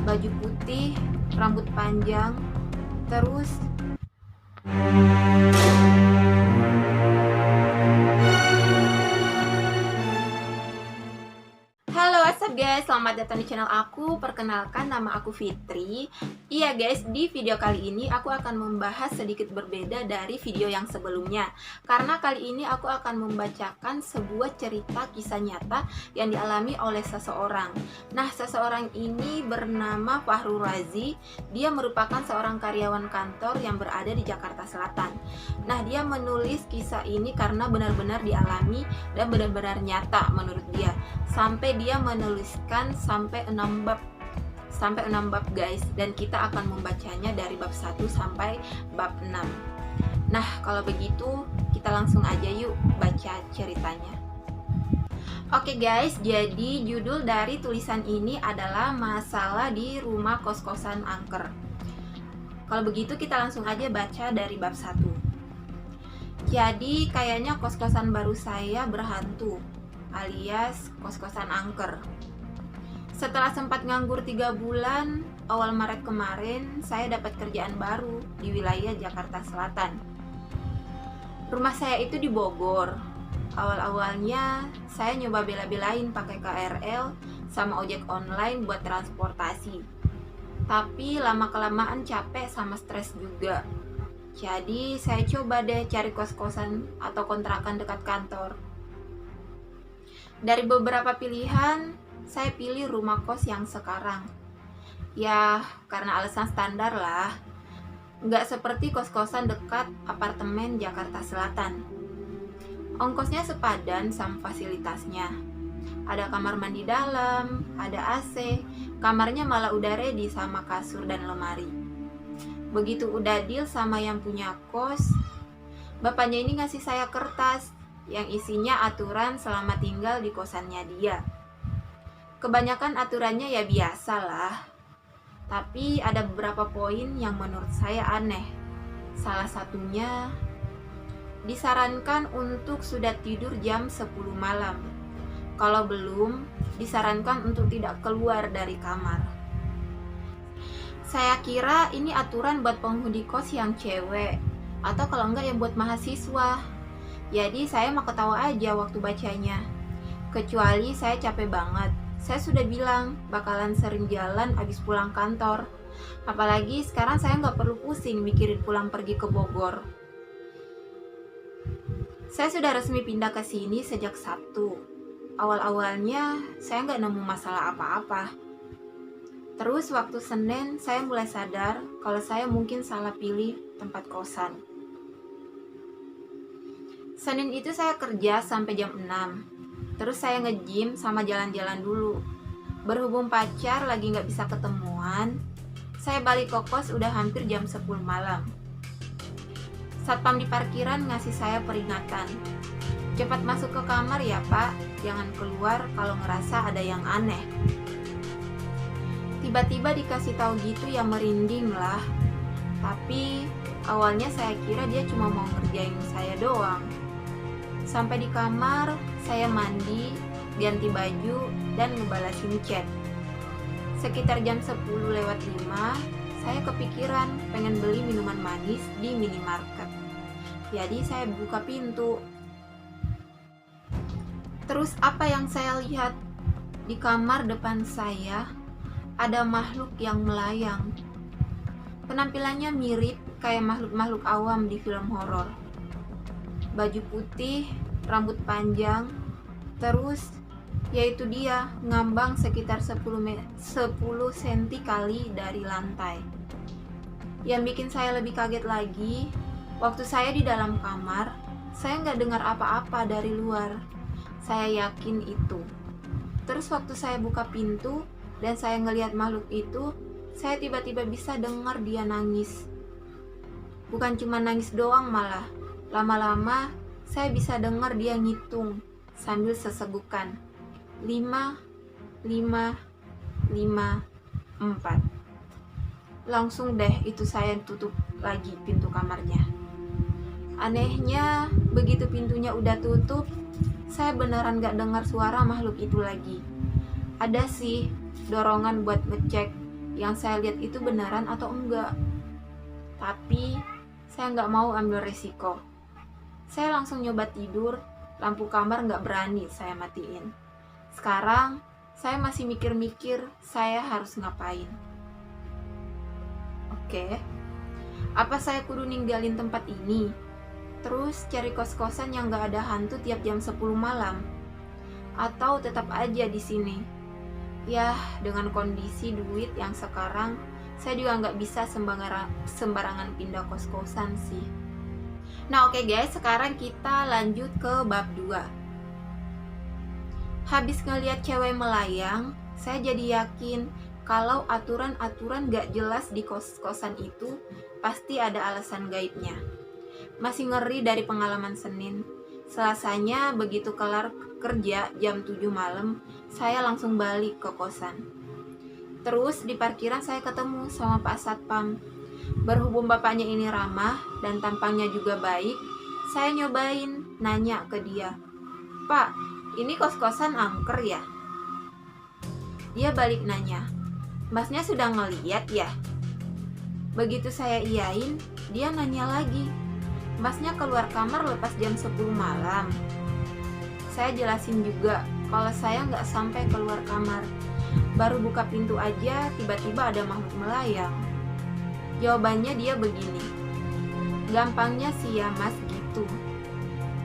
baju putih, rambut panjang, terus halo, what's up guys? Selamat datang di channel aku. Perkenalkan, nama aku Fitri. Iya guys, di video kali ini aku akan membahas sedikit berbeda dari video yang sebelumnya. Karena kali ini aku akan membacakan sebuah cerita kisah nyata yang dialami oleh seseorang. Nah, seseorang ini bernama Fahrul Razi. Dia merupakan seorang karyawan kantor yang berada di Jakarta Selatan. Nah, dia menulis kisah ini karena benar-benar dialami dan benar-benar nyata menurut dia. Sampai dia menuliskan sampai 6 bab guys, dan kita akan membacanya dari bab 1 sampai bab 6. Nah, kalau begitu kita langsung aja yuk baca ceritanya. Oke guys, jadi judul dari tulisan ini adalah Masalah di Rumah Kos-kosan Angker. Kalau begitu kita langsung aja baca dari bab 1. Jadi kayaknya kos-kosan baru saya berhantu, alias kos-kosan angker. Setelah sempat nganggur 3 bulan, awal Maret kemarin saya dapat kerjaan baru di wilayah Jakarta Selatan. Rumah saya itu di Bogor. Awal-awalnya saya nyoba bela-belain pakai KRL sama ojek online buat transportasi. Tapi lama-kelamaan capek sama stres juga. Jadi saya coba deh cari kos-kosan atau kontrakan dekat kantor. Dari beberapa pilihan, saya pilih rumah kos yang sekarang. Ya, karena alasan standar lah. Nggak seperti kos-kosan dekat apartemen Jakarta Selatan. Ongkosnya sepadan sama fasilitasnya. Ada kamar mandi dalam, ada AC, kamarnya malah udah ready sama kasur dan lemari. Begitu udah deal sama yang punya kos, bapaknya ini ngasih saya kertas yang isinya aturan selama tinggal di kosannya dia. Kebanyakan aturannya ya biasa lah, tapi ada beberapa poin yang menurut saya aneh. Salah satunya, disarankan untuk sudah tidur jam 10 malam. Kalau belum, disarankan untuk tidak keluar dari kamar. Saya kira ini aturan buat penghuni kos yang cewek, atau kalau enggak ya buat mahasiswa. Jadi saya mah ketawa aja waktu bacanya. Kecuali saya capek banget. Saya sudah bilang bakalan sering jalan abis pulang kantor. Apalagi sekarang saya nggak perlu pusing mikirin pulang pergi ke Bogor. Saya sudah resmi pindah ke sini sejak Sabtu. Awal-awalnya saya nggak nemu masalah apa-apa. Terus waktu Senin saya mulai sadar kalau saya mungkin salah pilih tempat kosan. Senin itu saya kerja sampai jam 6. Terus saya nge-gym sama jalan-jalan dulu. Berhubung pacar lagi gak bisa ketemuan, saya balik ke kos udah hampir jam 10 malam. Satpam di parkiran ngasih saya peringatan. Cepat masuk ke kamar ya pak, jangan keluar kalau ngerasa ada yang aneh. Tiba-tiba dikasih tahu gitu ya merinding lah. Tapi awalnya saya kira dia cuma mau ngerjain saya doang. Sampai di kamar, saya mandi, ganti baju, dan ngebalasin chat. Sekitar jam 10:05, saya kepikiran pengen beli minuman manis di minimarket. Jadi saya buka pintu. Terus apa yang saya lihat? Di kamar depan saya, ada makhluk yang melayang. Penampilannya mirip kayak makhluk-makhluk awam di film horor. Baju putih, rambut panjang, terus yaitu dia ngambang sekitar 10 cm kali dari lantai. Yang bikin saya lebih kaget lagi, waktu saya di dalam kamar, saya nggak dengar apa-apa dari luar. Saya yakin itu. Terus waktu saya buka pintu dan saya ngelihat makhluk itu, saya tiba-tiba bisa dengar dia nangis. Bukan cuma nangis doang malah. Lama-lama saya bisa dengar dia ngitung sambil sesegukan. 5, 5, 5, 4. Langsung deh itu saya tutup lagi pintu kamarnya. Anehnya, begitu pintunya udah tutup, saya beneran gak dengar suara makhluk itu lagi. Ada sih dorongan buat ngecek yang saya lihat itu beneran atau enggak. Tapi saya nggak mau ambil resiko. Saya langsung nyoba tidur, lampu kamar nggak berani saya matiin. Sekarang saya masih mikir-mikir saya harus ngapain. Oke, apa saya kudu ninggalin tempat ini? Terus cari kos-kosan yang nggak ada hantu tiap jam 10 malam? Atau tetap aja di sini? Ya, dengan kondisi duit yang sekarang, saya juga nggak bisa sembarangan pindah kos-kosan sih. Nah oke guys, sekarang kita lanjut ke bab 2. Habis ngeliat cewek melayang, saya jadi yakin kalau aturan-aturan gak jelas di kos-kosan itu pasti ada alasan gaibnya. Masih ngeri dari pengalaman Senin. Selasanya begitu kelar kerja jam 7 malam, saya langsung balik ke kosan. Terus di parkiran saya ketemu sama Pak Satpam. Berhubung bapaknya ini ramah dan tampangnya juga baik, saya nyobain nanya ke dia, "Pak, ini kos-kosan angker ya?" Dia balik nanya, "Masnya sudah ngeliat ya?" Begitu saya iyain, dia nanya lagi, "Masnya keluar kamar lepas jam 10 malam?" Saya jelasin juga kalau saya nggak sampai keluar kamar. Baru buka pintu aja tiba-tiba ada makhluk melayang. Jawabannya dia begini, "Gampangnya sih ya mas gitu.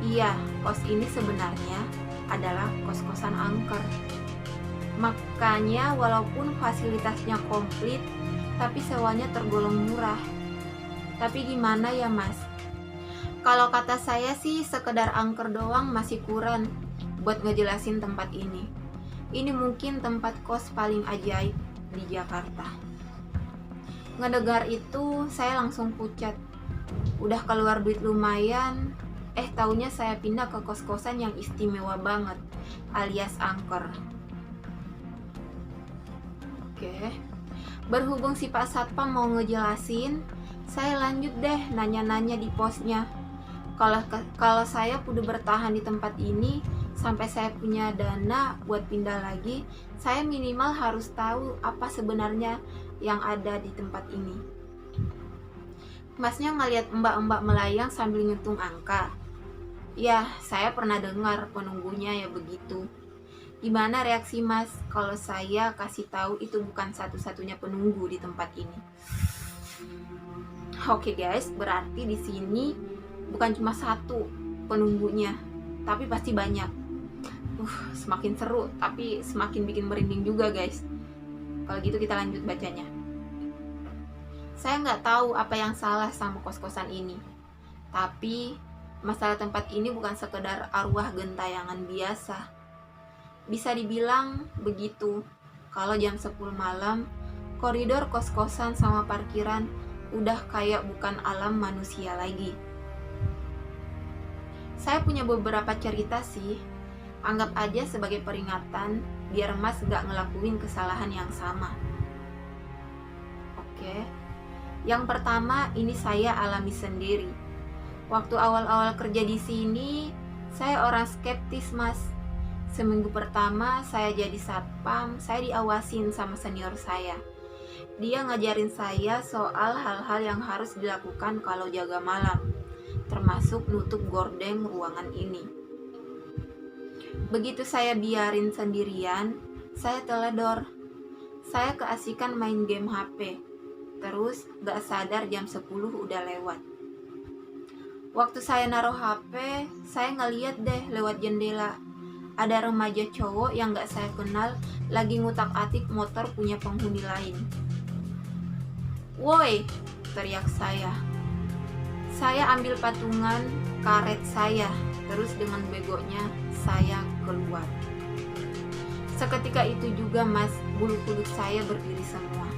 Iya, kos ini sebenarnya adalah kos-kosan angker. Makanya walaupun fasilitasnya komplit, tapi sewanya tergolong murah. Tapi gimana ya mas? Kalau kata saya sih sekedar angker doang masih kurang buat ngejelasin tempat ini. Ini mungkin tempat kos paling ajaib di Jakarta." Ngedengar itu saya langsung pucat. Udah keluar duit lumayan, taunya saya pindah ke kos-kosan yang istimewa banget, alias angker. Oke, berhubung si Pak Satpam mau ngejelasin, saya lanjut deh nanya-nanya di posnya. Kalau saya kudu bertahan di tempat ini sampai saya punya dana buat pindah lagi, saya minimal harus tahu apa sebenarnya yang ada di tempat ini. Masnya ngeliat mbak-mbak melayang sambil ngitung angka? Ya, saya pernah dengar penunggunya ya begitu. Gimana reaksi mas kalau saya kasih tahu itu bukan satu-satunya penunggu di tempat ini? Oke guys, berarti di sini bukan cuma satu penunggunya, tapi pasti banyak. Semakin seru, tapi semakin bikin merinding juga guys. Kalau gitu kita lanjut bacanya. Saya nggak tahu apa yang salah sama kos-kosan ini, tapi masalah tempat ini bukan sekedar arwah gentayangan biasa. Bisa dibilang begitu, kalau jam 10 malam, koridor kos-kosan sama parkiran udah kayak bukan alam manusia lagi. Saya punya beberapa cerita sih, anggap aja sebagai peringatan biar mas gak ngelakuin kesalahan yang sama. Oke, yang pertama ini saya alami sendiri. Waktu awal-awal kerja di sini, saya orang skeptis mas. Seminggu pertama saya jadi satpam, saya diawasin sama senior saya. Dia ngajarin saya soal hal-hal yang harus dilakukan kalau jaga malam, termasuk nutup gorden ruangan ini. Begitu saya biarin sendirian, saya teledor. Saya keasikan main game HP. Terus gak sadar jam 10 udah lewat. Waktu saya naruh HP, saya ngeliat deh lewat jendela. Ada remaja cowok yang gak saya kenal lagi ngutak-atik motor punya penghuni lain. "Woi!" teriak saya. Saya ambil patungan karet saya, terus dengan begonya saya keluar. Seketika itu juga mas, bulu kuduk saya berdiri semua.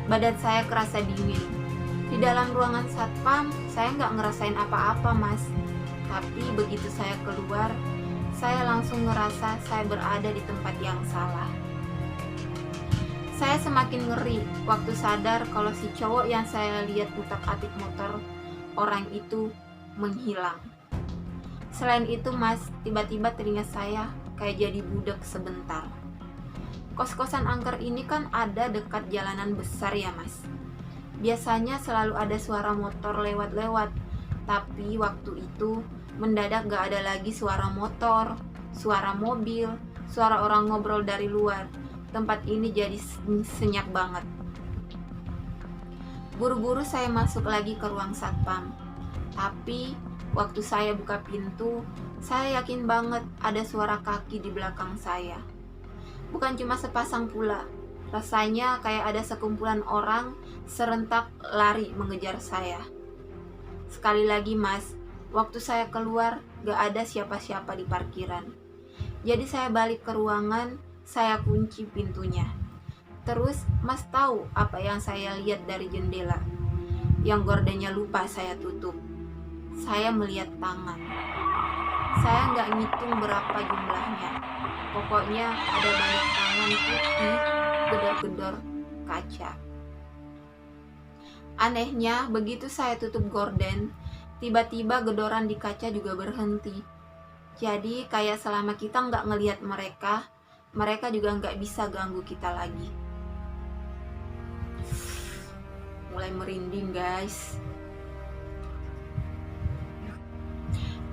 Badan saya kerasa dingin. Di dalam ruangan satpam, saya nggak ngerasain apa-apa mas. Tapi begitu saya keluar, saya langsung ngerasa saya berada di tempat yang salah. Saya semakin ngeri waktu sadar kalau si cowok yang saya lihat utak-atik motor orang itu menghilang. Selain itu mas, tiba-tiba teringat saya kayak jadi budak sebentar. Kos-kosan angker ini kan ada dekat jalanan besar ya mas. Biasanya selalu ada suara motor lewat-lewat. Tapi waktu itu mendadak gak ada lagi suara motor, suara mobil, suara orang ngobrol dari luar. Tempat ini jadi senyap banget. Buru-buru saya masuk lagi ke ruang satpam. Tapi waktu saya buka pintu, saya yakin banget ada suara kaki di belakang saya. Bukan cuma sepasang pula, rasanya kayak ada sekumpulan orang serentak lari mengejar saya. Sekali lagi mas, waktu saya keluar gak ada siapa-siapa di parkiran. Jadi saya balik ke ruangan, saya kunci pintunya. Terus mas tahu apa yang saya lihat dari jendela? Yang gordennya lupa saya tutup. Saya melihat tangan. Saya gak ngitung berapa jumlahnya. Pokoknya ada banyak tangan putih gedor-gedor kaca. Anehnya, begitu saya tutup gorden, tiba-tiba gedoran di kaca juga berhenti. Jadi kayak selama kita nggak ngelihat mereka, mereka juga nggak bisa ganggu kita lagi. Mulai merinding guys.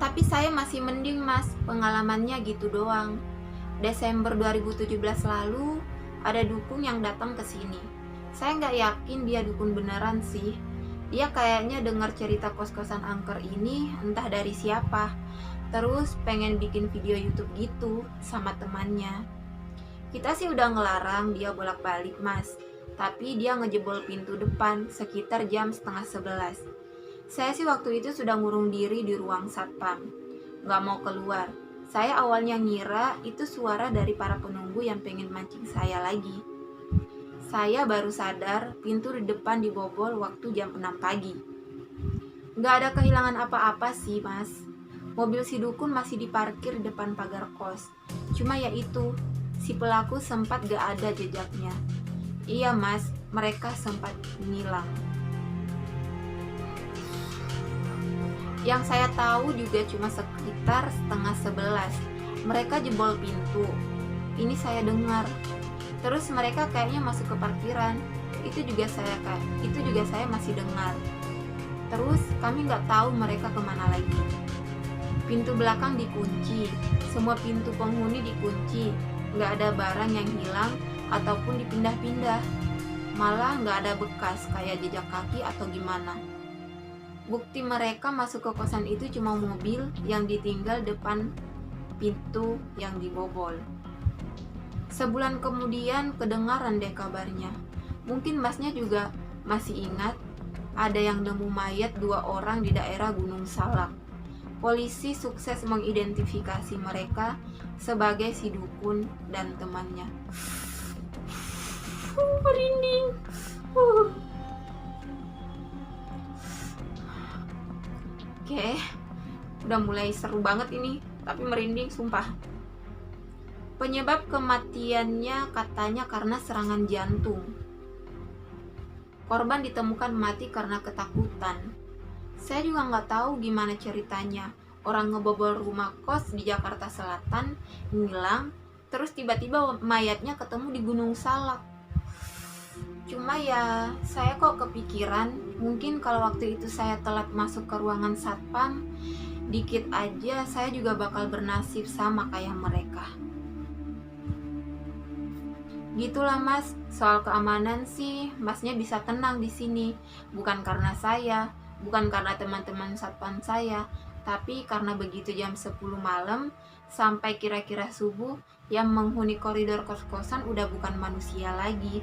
Tapi saya masih mending mas, pengalamannya gitu doang. Desember 2017 lalu, ada dukun yang datang ke sini. Saya nggak yakin dia dukun beneran sih. Dia kayaknya dengar cerita kos-kosan angker ini entah dari siapa. Terus pengen bikin video YouTube gitu sama temannya. Kita sih udah ngelarang dia bolak-balik mas. Tapi dia ngejebol pintu depan sekitar jam 10:30. Saya sih waktu itu sudah ngurung diri di ruang satpam. Nggak mau keluar. Saya awalnya ngira itu suara dari para penunggu yang pengen mancing saya lagi. Saya baru sadar pintu di depan dibobol waktu jam 6 pagi. Nggak ada kehilangan apa-apa sih mas. Mobil si dukun masih diparkir di depan pagar kos. Cuma ya itu, si pelaku sempat gak ada jejaknya. Iya mas, mereka sempat ngilang. Yang saya tahu juga cuma sekitar 10:30. Mereka jebol pintu. Ini saya dengar. Terus mereka kayaknya masuk ke parkiran. Itu juga saya masih dengar. Terus kami nggak tahu mereka kemana lagi. Pintu belakang dikunci. Semua pintu penghuni dikunci. Nggak ada barang yang hilang ataupun dipindah-pindah. Malah nggak ada bekas kayak jejak kaki atau gimana. Bukti mereka masuk ke kosan itu cuma mobil yang ditinggal depan pintu yang dibobol. Sebulan kemudian kedengaran deh kabarnya. Mungkin masnya juga masih ingat ada yang nemu mayat 2 orang di daerah Gunung Salak. Polisi sukses mengidentifikasi mereka sebagai si dukun dan temannya. Merinding. Oke, udah mulai seru banget ini, tapi merinding sumpah. Penyebab kematiannya katanya karena serangan jantung. Korban ditemukan mati karena ketakutan. Saya juga nggak tahu gimana ceritanya. Orang ngebobol rumah kos di Jakarta Selatan, ngilang, terus tiba-tiba mayatnya ketemu di Gunung Salak. Cuma ya, saya kok kepikiran, mungkin kalau waktu itu saya telat masuk ke ruangan satpam, dikit aja saya juga bakal bernasib sama kayak mereka. Gitulah mas, soal keamanan sih, masnya bisa tenang di sini. Bukan karena saya, bukan karena teman-teman satpam saya, tapi karena begitu jam 10 malam sampai kira-kira subuh, yang menghuni koridor kos-kosan udah bukan manusia lagi.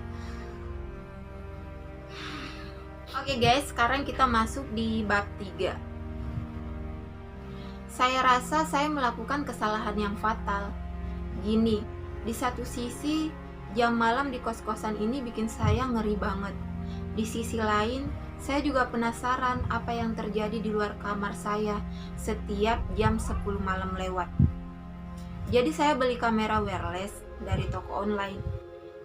Oke guys, sekarang kita masuk di bab 3. Saya rasa saya melakukan kesalahan yang fatal. Gini, di satu sisi jam malam di kos-kosan ini bikin saya ngeri banget. Di sisi lain, saya juga penasaran apa yang terjadi di luar kamar saya setiap jam 10 malam lewat. Jadi saya beli kamera wireless dari toko online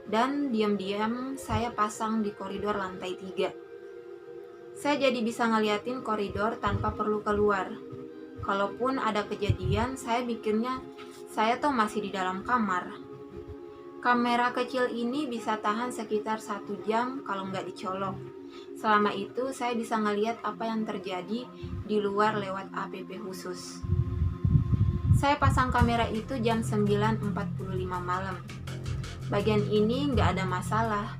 dan diam-diam saya pasang di koridor lantai 3. Saya jadi bisa ngeliatin koridor tanpa perlu keluar. Kalaupun ada kejadian, saya mikirnya saya tuh masih di dalam kamar. Kamera kecil ini bisa tahan sekitar 1 jam kalau nggak dicolok. Selama itu saya bisa ngeliat apa yang terjadi di luar lewat app khusus. Saya pasang kamera itu jam 9.45 malam. Bagian ini nggak ada masalah.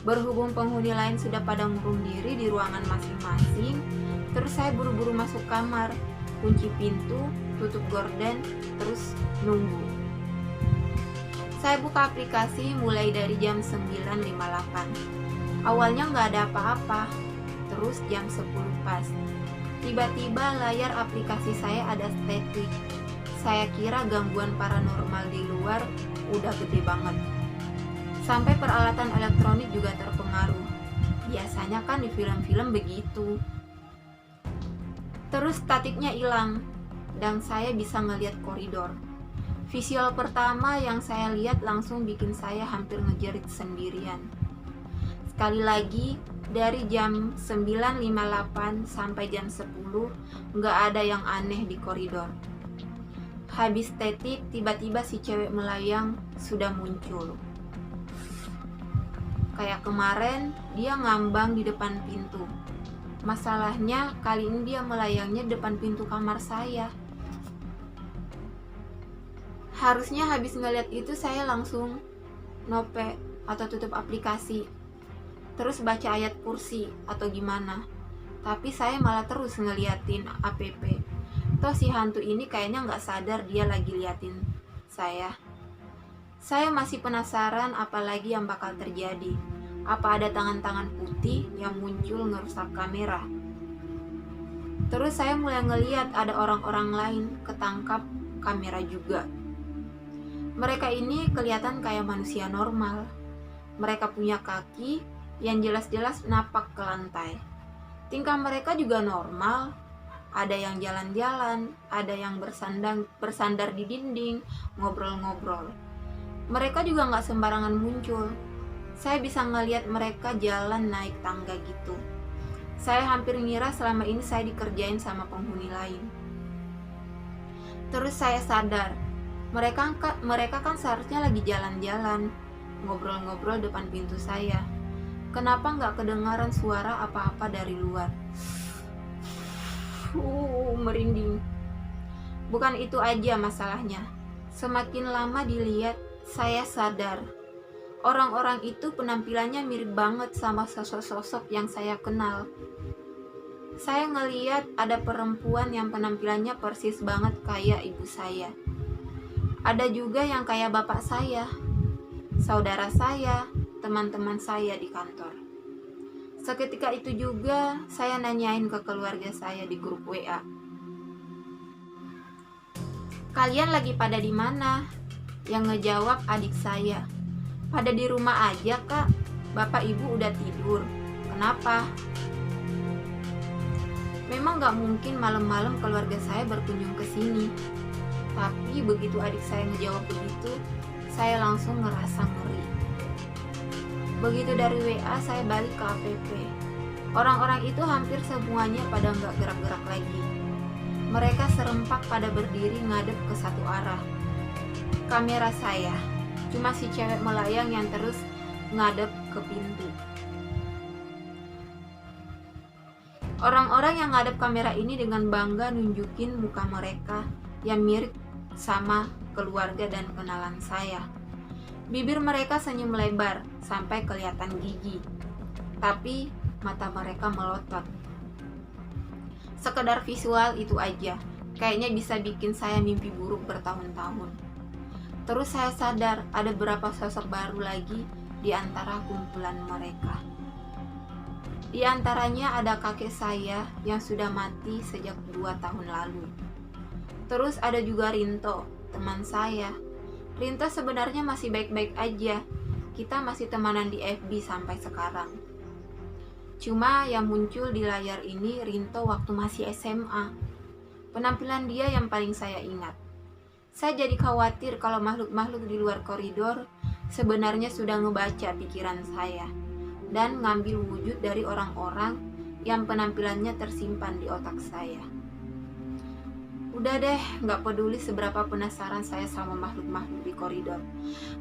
Berhubung penghuni lain sudah pada ngurung diri di ruangan masing-masing, terus saya buru-buru masuk kamar, kunci pintu, tutup gorden, terus nunggu. Saya buka aplikasi mulai dari jam 9.58. Awalnya nggak ada apa-apa, terus jam 10 pas. Tiba-tiba layar aplikasi saya ada static. Saya kira gangguan paranormal di luar udah gede banget. Sampai peralatan elektronik juga terpengaruh. Biasanya kan di film-film begitu. Terus statiknya hilang, dan saya bisa ngeliat koridor. Visual pertama yang saya lihat langsung bikin saya hampir ngejerit sendirian. Sekali lagi, dari jam 9.58 sampai jam 10 nggak ada yang aneh di koridor. Habis statik, tiba-tiba si cewek melayang sudah muncul. Kayak kemarin, dia ngambang di depan pintu. Masalahnya, kali ini dia melayangnya depan pintu kamar saya. Harusnya habis ngeliat itu saya langsung nope atau tutup aplikasi, terus baca ayat kursi atau gimana. Tapi saya malah terus ngeliatin app. Toh si hantu ini kayaknya nggak sadar dia lagi liatin saya. Saya masih penasaran apalagi yang bakal terjadi. Apa ada tangan-tangan putih yang muncul ngerusak kamera? Terus saya mulai ngeliat ada orang-orang lain ketangkap kamera juga. Mereka ini kelihatan kayak manusia normal. Mereka punya kaki yang jelas-jelas napak ke lantai. Tingkah mereka juga normal. Ada yang jalan-jalan, ada yang bersandar di dinding, ngobrol-ngobrol. Mereka juga nggak sembarangan muncul. Saya bisa ngeliat mereka jalan naik tangga gitu. Saya hampir ngira selama ini saya dikerjain sama penghuni lain. Terus saya sadar, mereka kan seharusnya lagi jalan-jalan, ngobrol-ngobrol depan pintu saya. Kenapa nggak kedengaran suara apa-apa dari luar? Merinding. Bukan itu aja masalahnya. Semakin lama dilihat, saya sadar orang-orang itu penampilannya mirip banget sama sosok-sosok yang saya kenal. Saya ngeliat ada perempuan yang penampilannya persis banget kayak ibu saya. Ada juga yang kayak bapak saya, saudara saya, teman-teman saya di kantor. Seketika itu juga saya nanyain ke keluarga saya di grup WA. Kalian lagi pada di mana? Yang ngejawab adik saya. Pada di rumah aja, Kak. Bapak ibu udah tidur. Kenapa? Memang gak mungkin malam-malam keluarga saya berkunjung ke sini. Tapi begitu adik saya ngejawab begitu, saya langsung ngerasa ngeri. Begitu dari WA saya balik ke app. Orang-orang itu hampir semuanya pada gak gerak-gerak lagi. Mereka serempak pada berdiri ngadep ke satu arah. Kamera saya, cuma si cewek melayang yang terus ngadep ke pintu. Orang-orang yang ngadep kamera ini dengan bangga nunjukin muka mereka yang mirip sama keluarga dan kenalan saya. Bibir mereka senyum lebar sampai kelihatan gigi, tapi mata mereka melotot. Sekedar visual itu aja, kayaknya bisa bikin saya mimpi buruk bertahun-tahun. Terus saya sadar ada beberapa sosok baru lagi di antara kumpulan mereka. Di antaranya ada kakek saya yang sudah mati sejak 2 tahun lalu. Terus ada juga Rinto, teman saya. Rinto sebenarnya masih baik-baik aja. Kita masih temanan di FB sampai sekarang. Cuma yang muncul di layar ini Rinto waktu masih SMA. Penampilan dia yang paling saya ingat. Saya jadi khawatir kalau makhluk-makhluk di luar koridor sebenarnya sudah ngebaca pikiran saya dan ngambil wujud dari orang-orang yang penampilannya tersimpan di otak saya. Udah deh, nggak peduli seberapa penasaran saya sama makhluk-makhluk di koridor.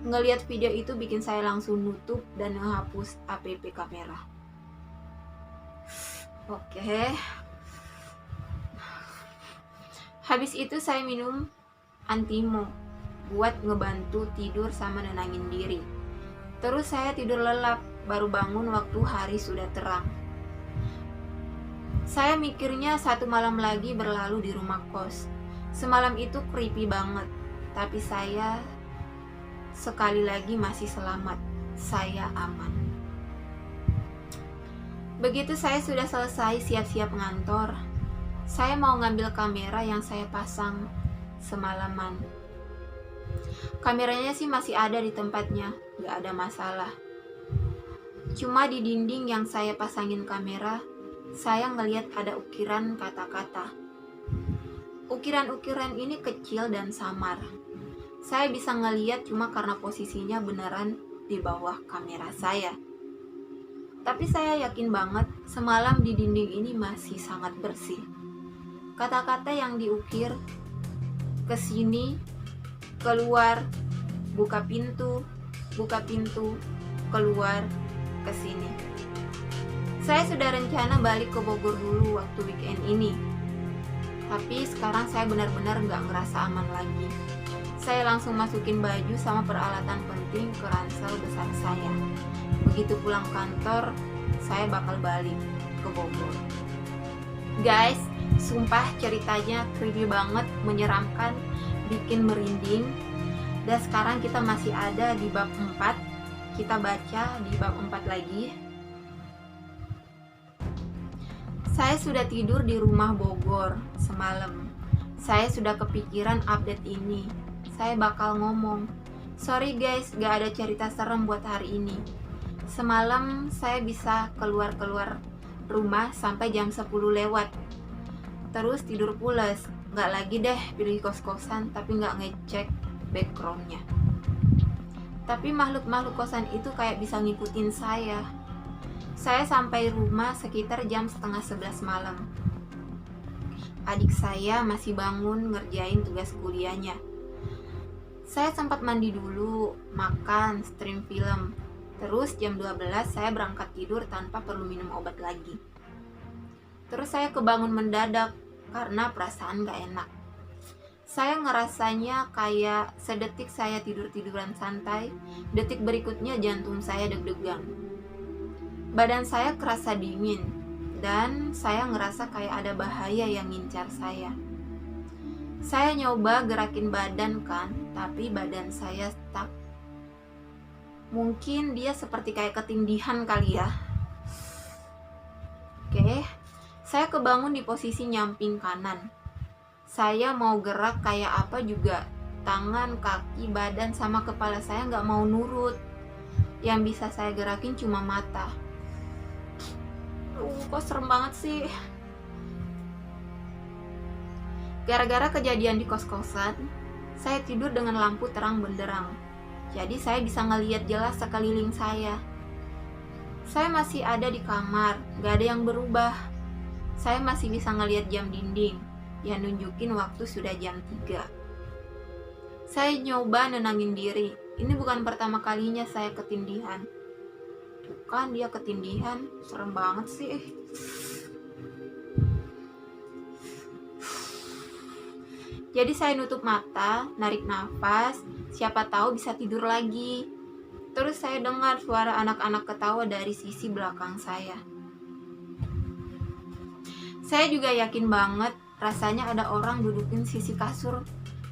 Ngelihat video itu bikin saya langsung nutup dan menghapus app kamera. Oke. Habis itu saya minum Antimo buat ngebantu tidur sama nenangin diri. Terus saya tidur lelap, baru bangun waktu hari sudah terang. Saya mikirnya 1 malam lagi berlalu di rumah kos. Semalam itu creepy banget, tapi saya sekali lagi masih selamat. Saya aman. Begitu saya sudah selesai siap-siap ngantor, saya mau ngambil kamera yang saya pasang semalaman. Kameranya sih masih ada di tempatnya, gak ada masalah. Cuma di dinding yang saya pasangin kamera, saya ngelihat ada ukiran kata-kata. Ukiran-ukiran ini kecil dan samar. Saya bisa ngelihat cuma karena posisinya beneran di bawah kamera saya. Tapi saya yakin banget semalam di dinding ini masih sangat bersih. Kata-kata yang diukir, kesini, keluar, buka pintu, keluar, kesini. Saya sudah rencana balik ke Bogor dulu waktu weekend ini. Tapi sekarang saya benar-benar gak ngerasa aman lagi. Saya langsung masukin baju sama peralatan penting ke ransel besar saya. Begitu pulang kantor, saya bakal balik ke Bogor. Guys, sumpah ceritanya creepy banget, menyeramkan, bikin merinding. Dan sekarang kita masih ada di bab 4. Kita baca di bab 4 lagi. Saya sudah tidur di rumah Bogor semalam. Saya sudah kepikiran update ini. Saya bakal ngomong, sorry guys, gak ada cerita serem buat hari ini. Semalam saya bisa keluar-keluar rumah sampai jam 10 lewat. Terus tidur pules. Gak lagi deh pilih kos-kosan tapi gak ngecek backgroundnya. Tapi makhluk-makhluk kosan itu kayak bisa ngikutin saya. Saya sampai rumah sekitar jam setengah 11 malam. Adik saya masih bangun ngerjain tugas kuliahnya. Saya sempat mandi dulu, makan, stream film. Terus jam 12 saya berangkat tidur tanpa perlu minum obat lagi. Terus saya kebangun mendadak karena perasaan gak enak. Saya ngerasanya kayak sedetik saya tidur-tiduran santai, detik berikutnya jantung saya deg-degan. Badan saya kerasa dingin, dan saya ngerasa kayak ada bahaya yang ngincar saya. Saya nyoba gerakin badan kan, tapi badan saya stuck. Mungkin dia seperti kayak ketindihan kali ya. Oke, saya kebangun di posisi nyamping kanan. Saya mau gerak kayak apa juga, tangan, kaki, badan, sama kepala saya gak mau nurut. Yang bisa saya gerakin cuma mata. Kok serem banget sih. Gara-gara kejadian di kos-kosan, saya tidur dengan lampu terang benderang. Jadi saya bisa ngelihat jelas sekeliling saya. Saya masih ada di kamar, gak ada yang berubah. Saya masih bisa ngelihat jam dinding yang nunjukin waktu sudah jam 3. Saya nyoba nenangin diri. Ini bukan pertama kalinya saya ketindihan. Kan dia ketindihan, serem banget sih. Jadi saya nutup mata, narik nafas, siapa tahu bisa tidur lagi. Terus saya dengar suara anak-anak ketawa dari sisi belakang saya. Saya juga yakin banget rasanya ada orang dudukin sisi kasur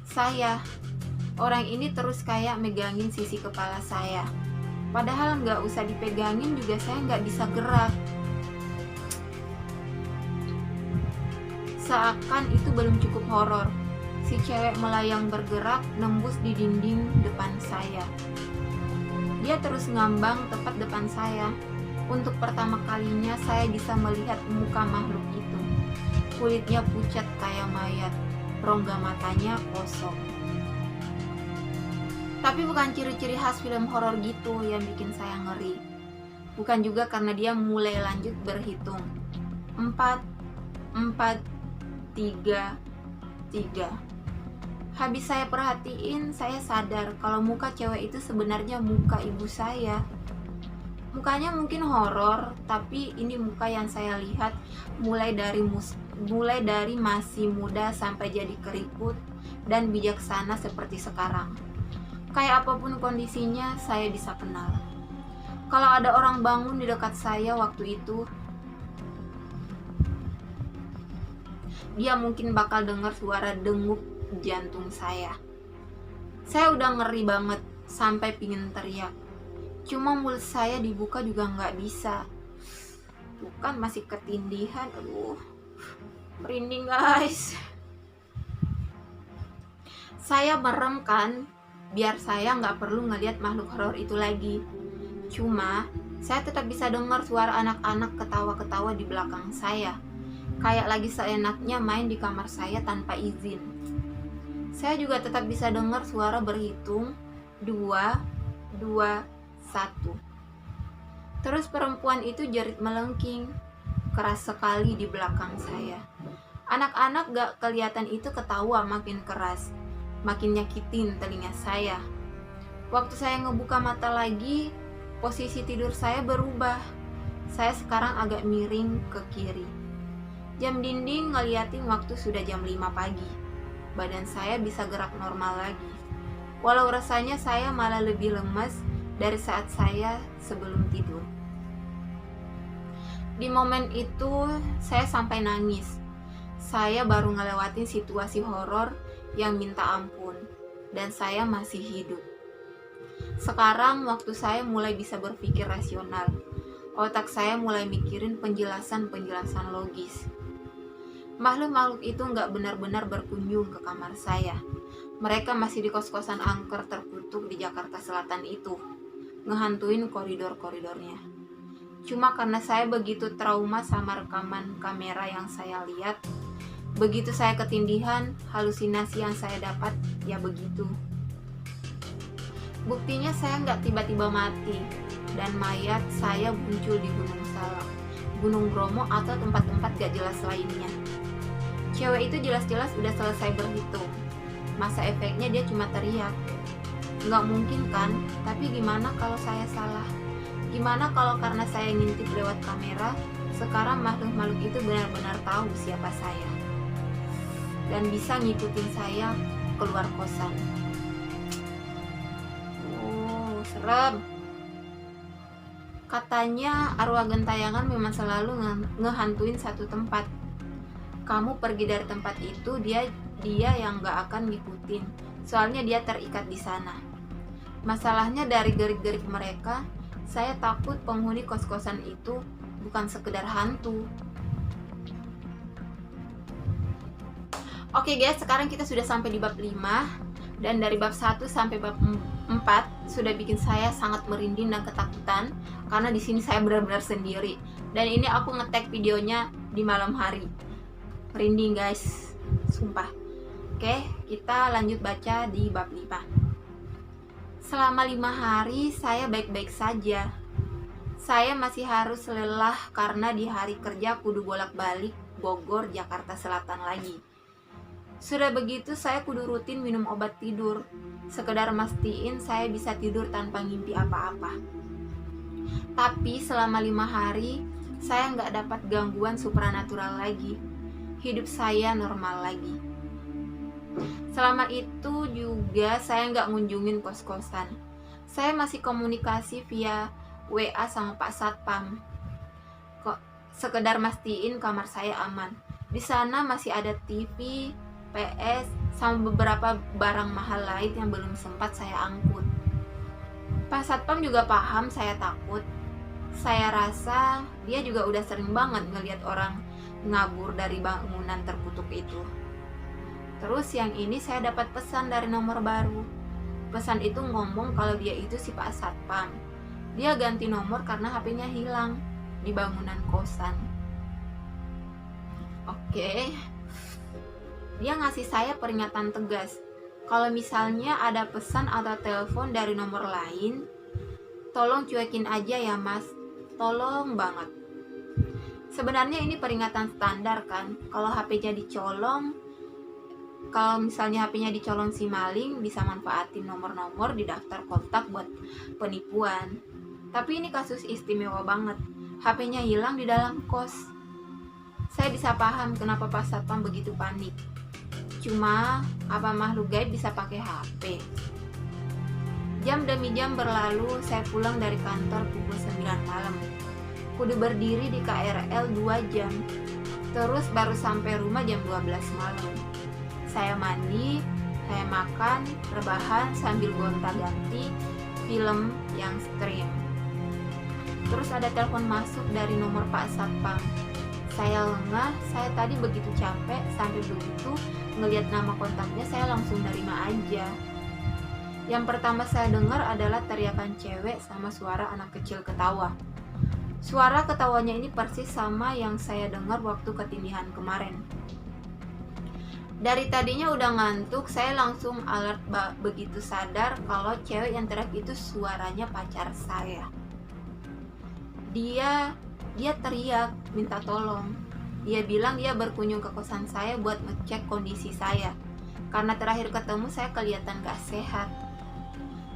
saya. Orang ini terus kayak megangin sisi kepala saya. Padahal nggak usah dipegangin juga saya nggak bisa gerak. Seakan itu belum cukup horor. Si cewek melayang bergerak nembus di dinding depan saya. Dia terus ngambang tepat depan saya. Untuk pertama kalinya saya bisa melihat muka makhluk itu. Kulitnya pucat kayak mayat. Rongga matanya kosong. Tapi bukan ciri-ciri khas film horor gitu yang bikin saya ngeri. Bukan juga karena dia mulai lanjut berhitung. 4, 4, 3, 3. Habis saya perhatiin, saya sadar kalau muka cewek itu sebenarnya muka ibu saya. Mukanya mungkin horor, tapi ini muka yang saya lihat mulai dari masih muda sampai jadi keriput dan bijaksana seperti sekarang. Kayak apapun kondisinya, saya bisa kenal. Kalau ada orang bangun di dekat saya waktu itu, dia mungkin bakal dengar suara degup jantung saya. Saya udah ngeri banget sampai pingin teriak. Cuma mulut saya dibuka juga nggak bisa. Tuh kan masih ketindihan. Aduh, merinding guys. Saya merem kan, biar saya nggak perlu ngeliat makhluk horor itu lagi. Cuma saya tetap bisa dengar suara anak-anak ketawa-ketawa di belakang saya. Kayak lagi seenaknya main di kamar saya tanpa izin. Saya juga tetap bisa dengar suara berhitung 2, 2, 1. Terus perempuan itu jerit melengking keras sekali di belakang saya. Anak-anak gak kelihatan itu ketawa makin keras, makin nyakitin telinga saya. Waktu saya ngebuka mata lagi, posisi tidur saya berubah. Saya sekarang agak miring ke kiri. Jam dinding ngeliatin waktu sudah jam 5 pagi. Badan saya bisa gerak normal lagi. Walau rasanya saya malah lebih lemas dari saat saya sebelum tidur. Di momen itu saya sampai nangis. Saya baru ngelewatin situasi horor yang minta ampun, dan saya masih hidup. Sekarang waktu saya mulai bisa berpikir rasional. Otak saya mulai mikirin penjelasan-penjelasan logis. Makhluk-makhluk itu nggak benar-benar berkunjung ke kamar saya. Mereka masih di kos-kosan angker terkutuk di Jakarta Selatan itu, ngehantuin koridor-koridornya. Cuma karena saya begitu trauma sama rekaman kamera yang saya lihat, begitu saya ketindihan, halusinasi yang saya dapat ya begitu. Buktinya saya nggak tiba-tiba mati, dan mayat saya muncul di Gunung Salak, Gunung Bromo, atau tempat-tempat gak jelas lainnya. Cewek itu jelas-jelas udah selesai berhitung. Masa efeknya dia cuma teriak. Nggak mungkin kan? Tapi gimana kalau saya salah? Gimana kalau karena saya ngintip lewat kamera, sekarang makhluk-makhluk itu benar-benar tahu siapa saya dan bisa ngikutin saya keluar kosan. Oh, serem. Katanya arwah gentayangan memang selalu ngehantuin satu tempat. Kamu pergi dari tempat itu, dia yang gak akan ngikutin. Soalnya dia terikat di sana. Masalahnya dari gerik-gerik mereka, saya takut penghuni kos-kosan itu bukan sekedar hantu. Oke guys, sekarang kita sudah sampai di bab 5. Dan dari bab 1 sampai bab 4 sudah bikin saya sangat merinding dan ketakutan. Karena di sini saya benar-benar sendiri. Dan ini aku nge-tag videonya di malam hari. Merinding guys, sumpah. Oke, kita lanjut baca di bab 5. Selama 5 hari saya baik-baik saja. Saya masih harus lelah karena di hari kerja kudu bolak-balik Bogor, Jakarta Selatan lagi. Sudah begitu saya kudu rutin minum obat tidur, sekedar mastiin saya bisa tidur tanpa ngimpi apa-apa. Tapi selama 5 hari saya nggak dapat gangguan supranatural lagi. Hidup saya normal lagi. Selama itu juga saya nggak ngunjungin kos-kosan. Saya masih komunikasi via WA sama Pak Satpam. Kok sekedar mastiin kamar saya aman. Di sana masih ada TV, PS, sama beberapa barang mahal lain yang belum sempat saya angkut. Pak Satpam juga paham saya takut. Saya rasa dia juga udah sering banget ngelihat orang ngabur dari bangunan terkutuk itu. Terus yang ini saya dapat pesan dari nomor baru. Pesan itu ngomong kalau dia itu si Pak Satpam. Dia ganti nomor karena HP-nya hilang di bangunan kosan. Oke. Dia ngasih saya peringatan tegas. Kalau misalnya ada pesan atau telepon dari nomor lain, tolong cuekin aja ya mas. Tolong banget. Sebenarnya ini peringatan standar kan. Kalau HP-nya dicolong, Kalau misalnya HP-nya dicolong si maling, bisa manfaatin nomor-nomor di daftar kontak buat penipuan. Tapi ini kasus istimewa banget. HP-nya hilang di dalam kos. Saya bisa paham kenapa Pak Satpam begitu panik. Cuma, apa makhluk gaib bisa pakai HP? Jam demi jam berlalu, saya pulang dari kantor pukul 9 malam. Kudu berdiri di KRL 2 jam. Terus baru sampai rumah jam 12 malam. Saya mandi, saya makan, rebahan sambil gonta-ganti film yang stream. Terus ada telepon masuk dari nomor Pak Satpam. Saya lengah, saya tadi begitu capek, sampai begitu ngelihat nama kontaknya saya langsung nerima aja. Yang pertama saya dengar adalah teriakan cewek sama suara anak kecil ketawa. Suara ketawanya ini persis sama yang saya dengar waktu ketindihan kemarin. Dari tadinya udah ngantuk, saya langsung alert begitu sadar kalau cewek yang teriak itu suaranya pacar saya. Dia teriak minta tolong. Dia bilang dia berkunjung ke kosan saya buat ngecek kondisi saya. Karena terakhir ketemu saya kelihatan gak sehat.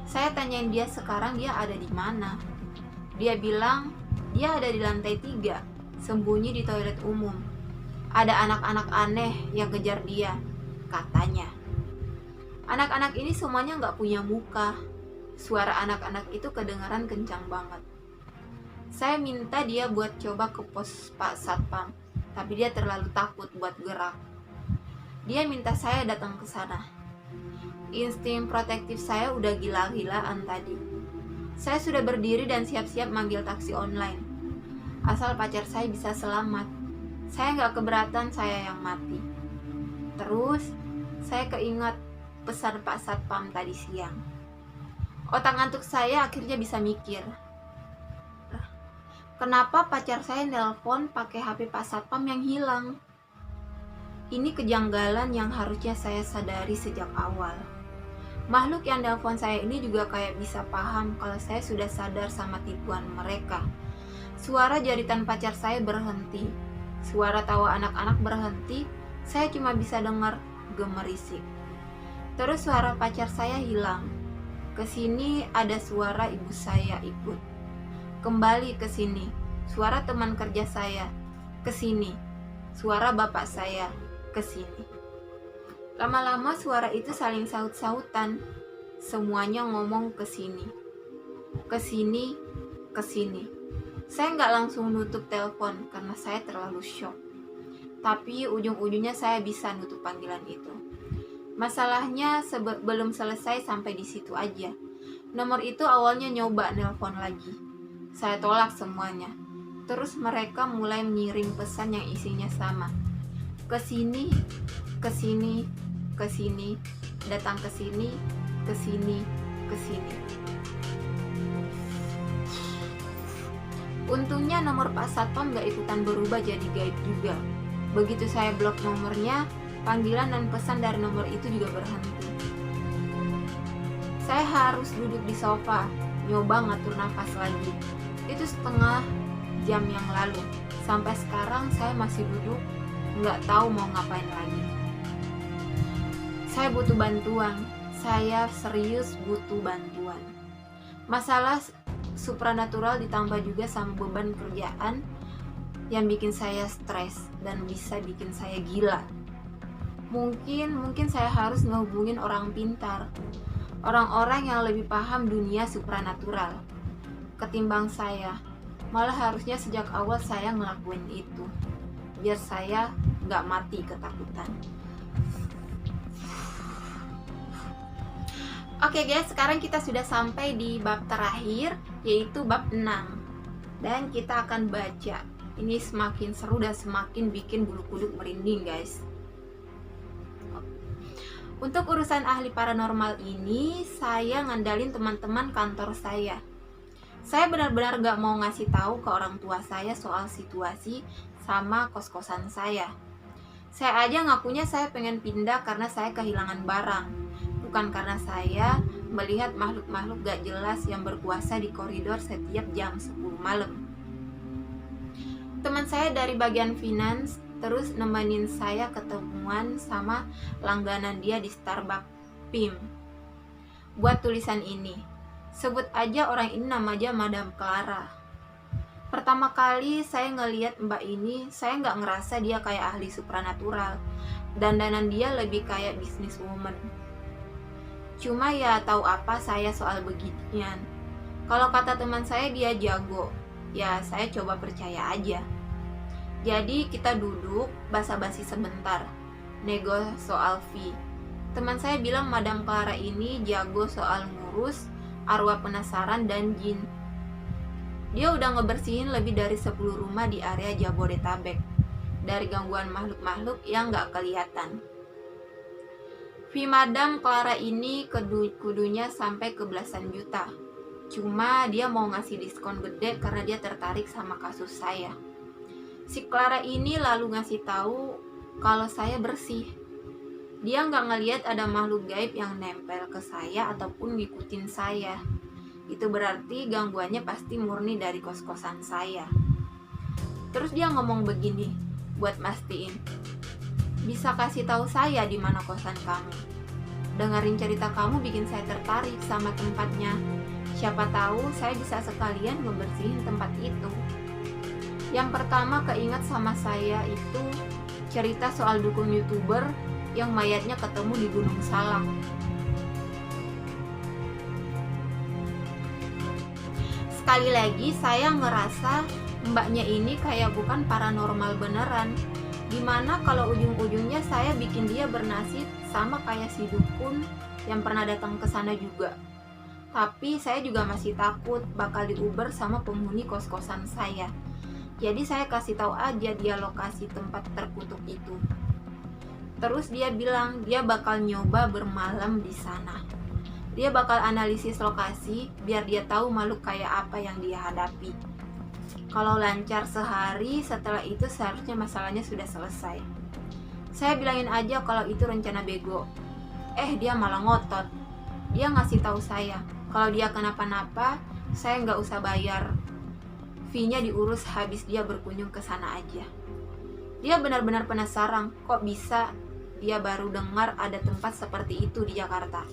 Saya tanyain dia sekarang dia ada di mana. Dia bilang dia ada di lantai 3, sembunyi di toilet umum. Ada anak-anak aneh yang kejar dia, katanya. Anak-anak ini semuanya gak punya muka. Suara anak-anak itu kedengaran kencang banget. Saya minta dia buat coba ke pos Pak Satpam, tapi dia terlalu takut buat gerak. Dia minta saya datang ke sana. Insting protektif saya udah gila-gilaan tadi. Saya sudah berdiri dan siap-siap manggil taksi online. Asal pacar saya bisa selamat. Saya gak keberatan saya yang mati. Terus, saya keingat pesan Pak Satpam tadi siang. Otak ngantuk saya akhirnya bisa mikir. Kenapa pacar saya nelpon pakai HP Pak Satpam yang hilang? Ini kejanggalan yang harusnya saya sadari sejak awal. Makhluk yang nelpon saya ini juga kayak bisa paham kalau saya sudah sadar sama tipuan mereka. Suara jeritan pacar saya berhenti. Suara tawa anak-anak berhenti, saya cuma bisa dengar gemerisik. Terus suara pacar saya hilang. Kesini ada suara ibu saya ikut. Kembali ke sini, suara teman kerja saya. Kesini, suara bapak saya. Kesini. Lama-lama suara itu saling saut-sautan. Semuanya ngomong kesini. Kesini, kesini. Saya nggak langsung nutup telepon karena saya terlalu shock. Tapi ujung-ujungnya saya bisa nutup panggilan itu. Masalahnya belum selesai sampai di situ aja. Nomor itu awalnya nyoba nelpon lagi. Saya tolak semuanya. Terus mereka mulai mengirim pesan yang isinya sama. Kesini, kesini, kesini, datang kesini, kesini, kesini. Untungnya nomor Pak Satpam gak ikutan berubah jadi gaib juga. Begitu saya blok nomornya, panggilan dan pesan dari nomor itu juga berhenti. Saya harus duduk di sofa, nyoba ngatur nafas lagi. Itu setengah jam yang lalu. Sampai sekarang saya masih duduk, gak tahu mau ngapain lagi. Saya butuh bantuan. Saya serius butuh bantuan. Masalah supranatural ditambah juga sama beban kerjaan yang bikin saya stres dan bisa bikin saya gila. Mungkin saya harus ngehubungin orang pintar, orang-orang yang lebih paham dunia supranatural ketimbang saya. Malah harusnya sejak awal saya ngelakuin itu, biar saya gak mati ketakutan. Oke guys, sekarang kita sudah sampai di bab terakhir, yaitu bab 6. Dan kita akan baca. Ini semakin seru dan semakin bikin bulu kuduk merinding guys. Untuk urusan ahli paranormal ini, saya ngandalin teman-teman kantor saya. Saya benar-benar gak mau ngasih tahu ke orang tua saya soal situasi sama kos-kosan saya. Saya aja ngakunya saya pengen pindah karena saya kehilangan barang. Bukan karena saya melihat makhluk-makhluk gak jelas yang berkuasa di koridor setiap jam 10 malam. Teman saya dari bagian finance terus nemenin saya ketemuan sama langganan dia di Starbucks PIM buat tulisan ini. Sebut aja orang ini namanya Madam Clara. Pertama kali saya ngeliat mbak ini, saya nggak ngerasa dia kayak ahli supranatural. Dandanan dia lebih kayak businesswoman. Cuma ya tahu apa saya soal beginian. Kalau kata teman saya dia jago, ya saya coba percaya aja. Jadi kita duduk basa-basi sebentar, nego soal fee. Teman saya bilang Madam Clara ini jago soal ngurus arwah penasaran dan jin. Dia udah ngebersihin lebih dari 10 rumah di area Jabodetabek dari gangguan makhluk-makhluk yang gak kelihatan. Fee Madam Clara ini kudunya sampai ke belasan juta. Cuma dia mau ngasih diskon gede karena dia tertarik sama kasus saya. Si Clara ini lalu ngasih tahu kalau saya bersih. Dia nggak ngelihat ada makhluk gaib yang nempel ke saya ataupun ngikutin saya. Itu berarti gangguannya pasti murni dari kos-kosan saya. Terus dia ngomong begini, buat mastiin, bisa kasih tahu saya di mana kosan kamu. Dengerin cerita kamu bikin saya tertarik sama tempatnya. Siapa tahu saya bisa sekalian ngebersihin tempat itu. Yang pertama keinget sama saya itu cerita soal dukun YouTuber yang mayatnya ketemu di Gunung Salak. Sekali lagi saya ngerasa mbaknya ini kayak bukan paranormal beneran. Dimana kalau ujung-ujungnya saya bikin dia bernasib sama kayak si dukun yang pernah datang ke sana juga. Tapi saya juga masih takut bakal diuber sama penghuni kos-kosan saya. Jadi saya kasih tahu aja dia lokasi tempat terkutuk itu. Terus dia bilang dia bakal nyoba bermalam di sana. Dia bakal analisis lokasi biar dia tahu makhluk kayak apa yang dia hadapi. Kalau lancar sehari, setelah itu seharusnya masalahnya sudah selesai. Saya bilangin aja kalau itu rencana bego. Dia malah ngotot. Dia ngasih tahu saya kalau dia kenapa-napa, saya nggak usah bayar. Fee-nya diurus habis dia berkunjung ke sana aja. Dia benar-benar penasaran kok bisa dia baru dengar ada tempat seperti itu di Jakarta.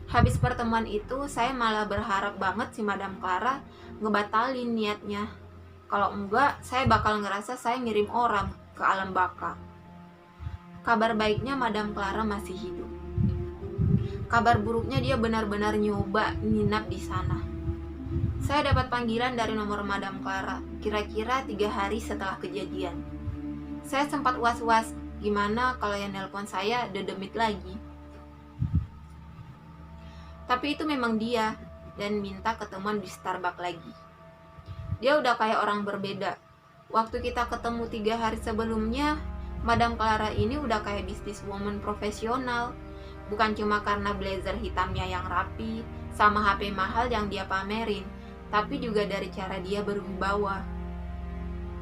Habis pertemuan itu, saya malah berharap banget si Madam Clara ngebatalin niatnya. Kalau enggak, saya bakal ngerasa saya ngirim orang ke alam baka. Kabar baiknya Madam Clara masih hidup. Kabar buruknya dia benar-benar nyoba nginap di sana. Saya dapat panggilan dari nomor Madam Clara kira-kira 3 hari setelah kejadian. Saya sempat was-was, gimana kalau yang nelpon saya dedemit lagi. Tapi itu memang dia, dan minta ketemuan di Starbucks lagi. Dia udah kayak orang berbeda. Waktu kita ketemu 3 hari sebelumnya, Madam Clara ini udah kayak businesswoman profesional. Bukan cuma karena blazer hitamnya yang rapi, sama HP mahal yang dia pamerin, tapi juga dari cara dia berwibawa.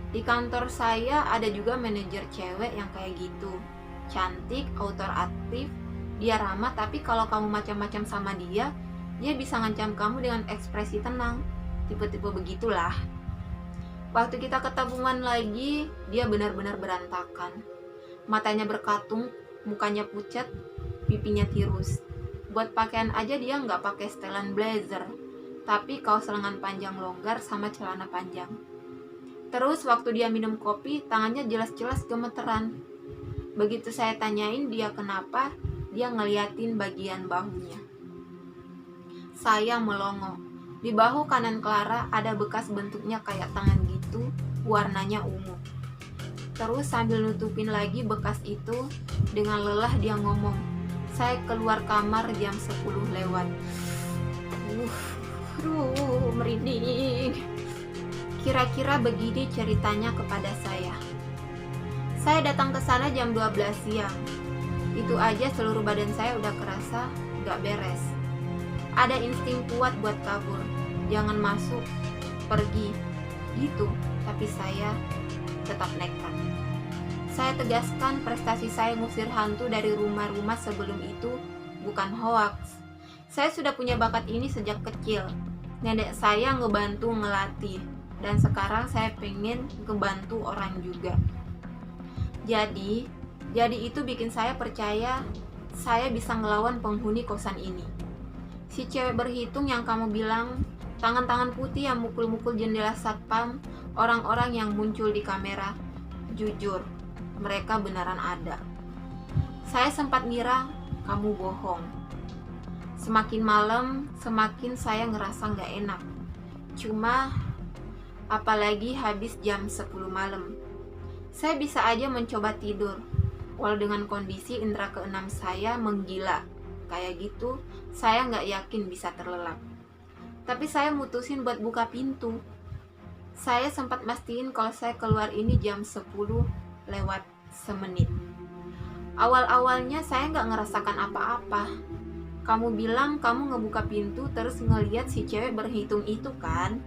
Di kantor saya ada juga manajer cewek yang kayak gitu. Cantik, authoritatif, dia ramah, tapi kalau kamu macam-macam sama dia bisa ngancam kamu dengan ekspresi tenang. Tipe-tipe begitulah. Waktu kita ketemuan lagi, dia benar-benar berantakan. Matanya berkatung, mukanya pucat, pipinya tirus. Buat pakaian aja dia nggak pakai setelan blazer, tapi kaos lengan panjang longgar sama celana panjang. Terus waktu dia minum kopi, tangannya jelas-jelas gemeteran. Begitu saya tanyain dia kenapa, dia ngeliatin bagian bahunya. Saya melongo. Di bahu kanan Clara ada bekas bentuknya kayak tangan gitu, warnanya ungu. Terus sambil nutupin lagi bekas itu, dengan lelah dia ngomong, saya keluar kamar jam 10 lewat. Merinding. Kira-kira begini ceritanya kepada saya. Saya datang ke sana jam 12 siang. Itu aja seluruh badan saya udah kerasa gak beres. Ada insting kuat buat kabur. Jangan masuk, pergi, gitu. Tapi saya tetap nekat. Saya tegaskan prestasi saya ngusir hantu dari rumah-rumah sebelum itu bukan hoaks. Saya sudah punya bakat ini sejak kecil. Nenek saya ngebantu ngelatih. Dan sekarang saya pengen ngebantu orang juga. Jadi itu bikin saya percaya saya bisa ngelawan penghuni kosan ini. Si cewek berhitung yang kamu bilang, tangan-tangan putih yang mukul-mukul jendela satpam, orang-orang yang muncul di kamera, jujur, mereka beneran ada. Saya sempat ngira kamu bohong. Semakin malam, semakin saya ngerasa gak enak. Cuma, apalagi habis jam 10 malam. Saya bisa aja mencoba tidur, walau dengan kondisi indera keenam saya menggila. Kayak gitu, saya gak yakin bisa terlelap. Tapi saya mutusin buat buka pintu. Saya sempat mastiin kalau saya keluar ini jam 10 lewat semenit. Awal-awalnya saya gak ngerasakan apa-apa. Kamu bilang kamu ngebuka pintu terus ngeliat si cewek berhitung itu kan?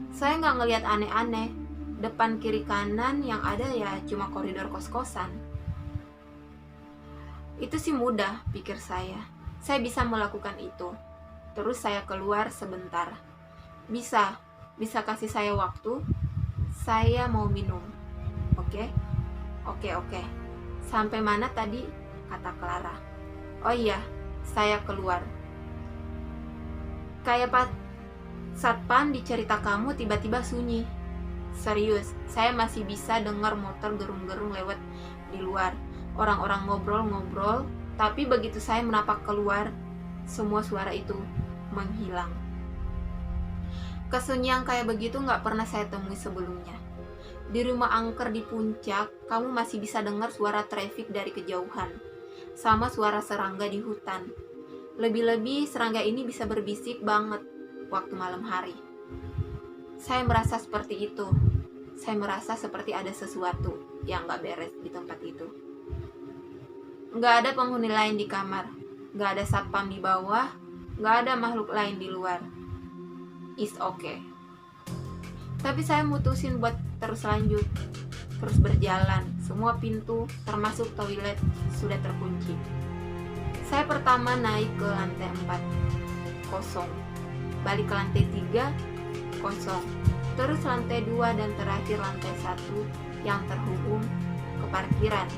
Saya gak ngeliat aneh-aneh. Depan kiri kanan yang ada ya cuma koridor kos-kosan. Itu sih mudah, pikir saya. Saya bisa melakukan itu. Terus saya keluar sebentar. Bisa kasih saya waktu? Saya mau minum. Oke? Oke. Sampai mana tadi? Kata Clara. Oh iya, saya keluar. Kayak pas satpam di cerita kamu tiba-tiba sunyi. Serius, saya masih bisa dengar motor gerung-gerung lewat di luar. Orang-orang ngobrol-ngobrol, tapi begitu saya menapak keluar, semua suara itu menghilang. Kesunyian kayak begitu gak pernah saya temui sebelumnya. Di rumah angker di puncak, kamu masih bisa dengar suara trafik dari kejauhan, sama suara serangga di hutan. Lebih-lebih serangga ini bisa berbisik banget waktu malam hari. Saya merasa seperti itu. Saya merasa seperti ada sesuatu yang gak beres di tempat itu. Gak ada penghuni lain di kamar. Gak ada satpam di bawah. Gak ada makhluk lain di luar. It's okay. Tapi saya mutusin buat terus lanjut. Terus berjalan. Semua pintu, termasuk toilet, sudah terkunci. Saya pertama naik ke lantai 4. Kosong. Balik ke lantai 3. Kosong. Terus lantai 2 dan terakhir lantai 1 yang terhubung ke parkiran.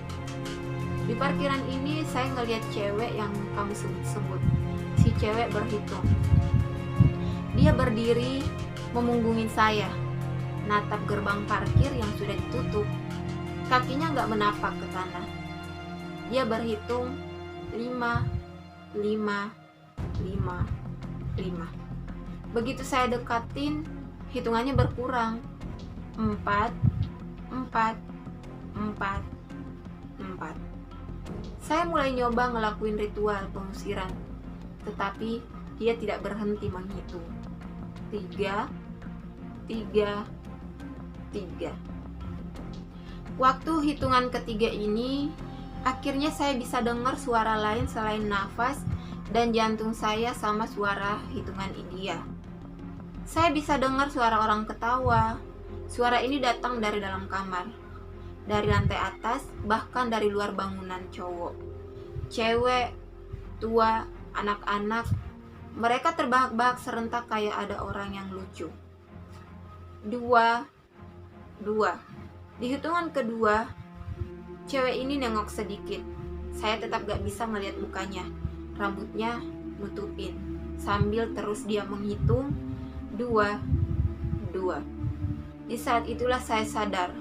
Di parkiran ini saya ngeliat cewek yang kamu sebut-sebut. Si cewek berhitung. Dia berdiri memunggungin saya, natap gerbang parkir yang sudah ditutup. Kakinya gak menapak ke tanah. Dia berhitung 5. Begitu saya dekatin, hitungannya berkurang. 4. Saya mulai nyoba ngelakuin ritual pengusiran, tetapi dia tidak berhenti menghitung. 3. Waktu hitungan ketiga ini, akhirnya saya bisa dengar suara lain selain nafas dan jantung saya sama suara hitungan dia. Saya bisa dengar suara orang ketawa. Suara ini datang dari dalam kamar, dari lantai atas, bahkan dari luar bangunan. Cowok, cewek, tua, anak-anak, mereka terbahak-bahak serentak kayak ada orang yang lucu. 2. Di hitungan kedua, cewek ini nengok sedikit. Saya tetap gak bisa ngeliat mukanya. Rambutnya nutupin. Sambil terus dia menghitung 2. Di saat itulah saya sadar.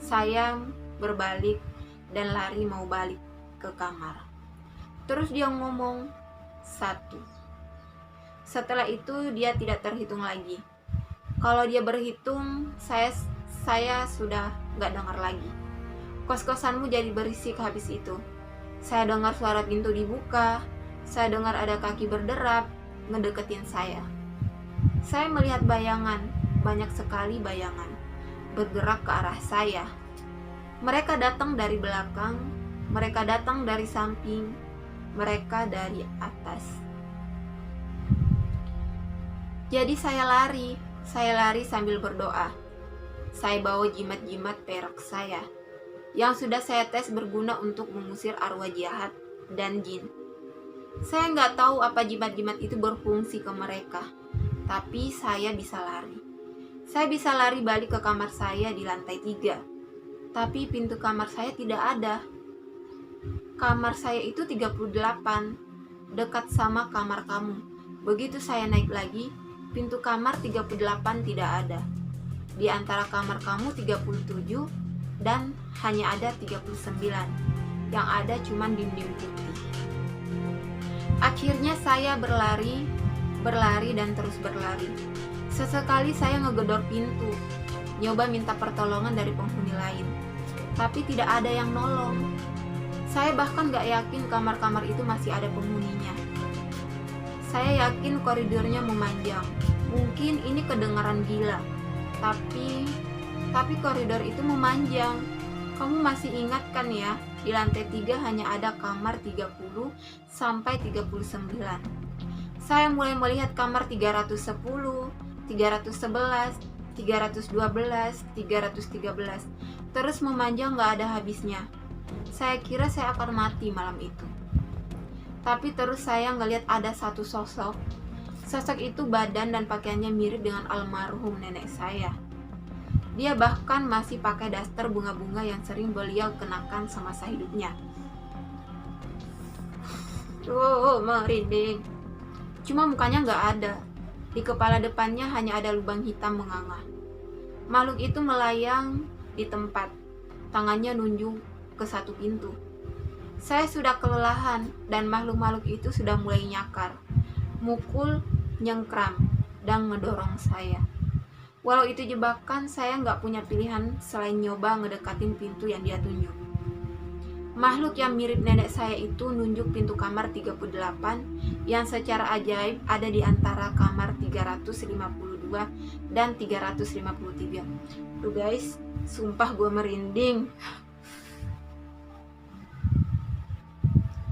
Saya berbalik dan lari mau balik ke kamar. Terus dia ngomong 1. Setelah itu dia tidak terhitung lagi. Kalau dia berhitung, saya sudah gak dengar lagi. Kos-kosanmu jadi berisik habis itu. Saya dengar suara pintu dibuka. Saya dengar ada kaki berderap ngedeketin saya. Saya melihat bayangan, banyak sekali bayangan, bergerak ke arah saya. Mereka datang dari belakang, mereka datang dari samping, mereka dari atas. Jadi saya lari sambil berdoa. Saya bawa jimat-jimat perak saya, yang sudah saya tes berguna untuk mengusir arwah jahat dan jin. Saya nggak tahu apa jimat-jimat itu berfungsi ke mereka, tapi saya bisa lari. Saya bisa lari balik ke kamar saya di lantai 3. tapi pintu kamar saya tidak ada. Kamar saya itu 38, dekat sama kamar kamu. Begitu saya naik lagi, pintu kamar 38 tidak ada. Di antara kamar kamu 37 dan hanya ada 39. Yang ada cuma dinding putih. Akhirnya saya berlari dan terus berlari. Sesekali saya ngegedor pintu, nyoba minta pertolongan dari penghuni lain, tapi tidak ada yang nolong. Saya bahkan gak yakin kamar-kamar itu masih ada penghuninya. Saya yakin koridornya memanjang. Mungkin ini kedengaran gila, tapi koridor itu memanjang. Kamu masih ingat kan ya, di lantai 3 hanya ada kamar 30 sampai 39. Saya mulai melihat kamar 310, 311, 312, 313, terus memanjang gak ada habisnya. Saya kira saya akan mati malam itu. Tapi terus saya ngelihat ada satu sosok. Sosok itu badan dan pakaiannya mirip dengan almarhum nenek saya. Dia bahkan masih pakai daster bunga-bunga yang sering beliau kenakan semasa hidupnya. Merinding. Cuma mukanya gak ada. Di kepala depannya hanya ada lubang hitam menganga. Makhluk itu melayang di tempat. Tangannya nunjuk ke satu pintu. Saya sudah kelelahan dan makhluk-makhluk itu sudah mulai nyakar, mukul, nyengkram, dan ngedorong saya. Walau itu jebakan, saya nggak punya pilihan selain nyoba ngedekatin pintu yang dia tunjuk. Makhluk yang mirip nenek saya itu nunjuk pintu kamar 38 yang secara ajaib ada di antara kamar 352 dan 353. Tuh guys, sumpah gue merinding.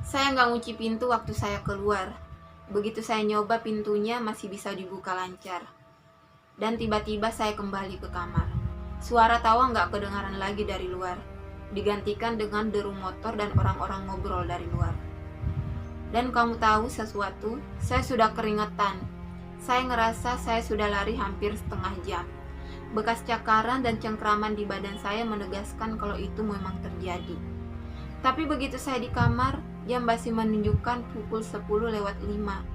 Saya nggak ngunci pintu waktu saya keluar. Begitu saya nyoba pintunya masih bisa dibuka lancar. Dan tiba-tiba saya kembali ke kamar. Suara tawa nggak kedengaran lagi dari luar. Digantikan dengan deru motor dan orang-orang ngobrol dari luar. Dan kamu tahu sesuatu? Saya sudah keringetan. Saya ngerasa saya sudah lari hampir setengah jam. Bekas cakaran dan cengkraman di badan saya menegaskan kalau itu memang terjadi. Tapi begitu saya di kamar, jam masih menunjukkan pukul 10:05.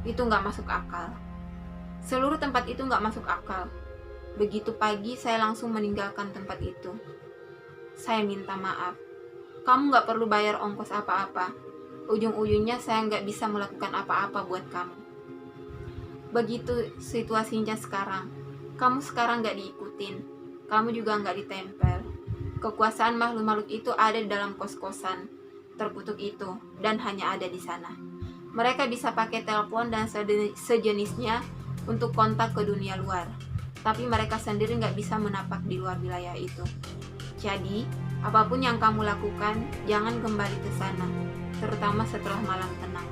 Itu nggak masuk akal. Seluruh tempat itu nggak masuk akal. Begitu pagi, saya langsung meninggalkan tempat itu. Saya minta maaf. Kamu nggak perlu bayar ongkos apa-apa. Ujung-ujungnya saya nggak bisa melakukan apa-apa buat kamu. Begitu situasinya sekarang. Kamu sekarang nggak diikutin. Kamu juga nggak ditempel. Kekuasaan makhluk-makhluk itu ada di dalam kos-kosan terkutuk itu dan hanya ada di sana. Mereka bisa pakai telepon dan sejenisnya untuk kontak ke dunia luar, tapi mereka sendiri nggak bisa menapak di luar wilayah itu. Jadi, apapun yang kamu lakukan, jangan kembali ke sana, terutama setelah malam tenang.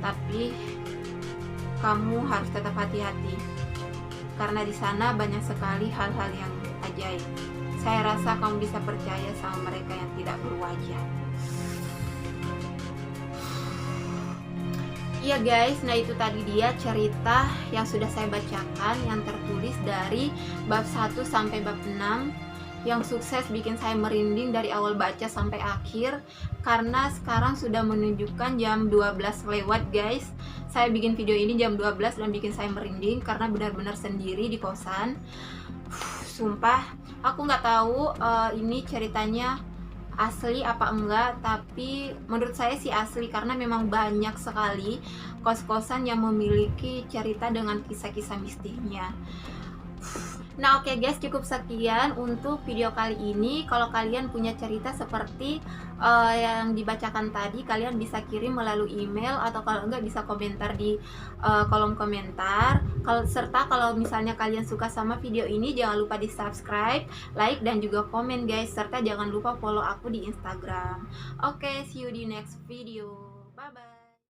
Tapi, kamu harus tetap hati-hati, karena di sana banyak sekali hal-hal yang ajaib. Saya rasa kamu bisa percaya sama mereka yang tidak berwajah. Iya guys, nah itu tadi dia cerita yang sudah saya bacakan yang tertulis dari bab 1 sampai bab 6 yang sukses bikin saya merinding dari awal baca sampai akhir, karena sekarang sudah menunjukkan jam 12 lewat guys. Saya bikin video ini jam 12 dan bikin saya merinding karena benar-benar sendiri di kosan. Sumpah, aku nggak tahu ini ceritanya asli apa enggak, tapi menurut saya sih asli karena memang banyak sekali kos-kosan yang memiliki cerita dengan kisah-kisah mistisnya. Nah oke guys, cukup sekian untuk video kali ini. Kalau kalian punya cerita seperti yang dibacakan tadi, kalian bisa kirim melalui email atau kalau enggak bisa komentar di kolom komentar. Serta kalau misalnya kalian suka sama video ini, jangan lupa di subscribe, like, dan juga komen guys. Serta jangan lupa follow aku di Instagram. Oke, see you di next video. Bye bye.